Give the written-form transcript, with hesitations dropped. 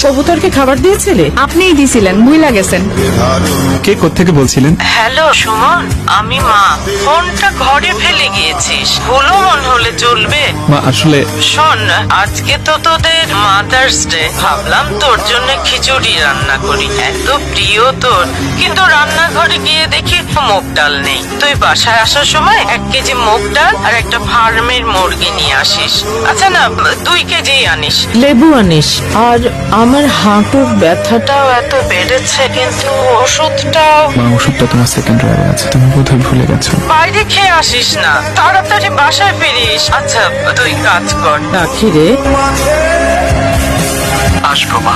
কবুতরকে খাবার দিয়েছিলে? আপনিই দিছিলেন, ভুইলা গেছেন। কে কোত্থেকে বলছিলেন? হ্যালো সুমন, আমি মা। ফোনটা ঘরে ফেলে গিয়েছিস, ভুলো মন হলে চলবে? মা আসলে শোন, আজকে তো তোদের মাদার্স ডে, ভাবলাম তোর জন্য খিচুড়ি রান্না করি, এত প্রিয় তোর। কিন্তু রান্নাঘরে গিয়ে দেখি মুগ ডাল নেই। তুই বাসায় আসার সময় 1 কেজি মুগ ডাল আর একটা ফার্মের মুরগি নিয়ে আসিস। আচ্ছা না, 2 কেজি আনিস। লেবু আনিস। আর আমার হাঁটুর ব্যথাটাও এত বেড়েছে, কিন্তু ওষুধটাও মা, ওষুধটা তোমার সেকেন্ড ড্রয়ারে আছে, তুমি বোধহয় ভুলে গেছো। বাইরে খেয়ে আসিস না, তাড়াতাড়ি বাসায় ফিরিস। আচ্ছা তুই কাজ কর। রাখি রে। আসবো মা।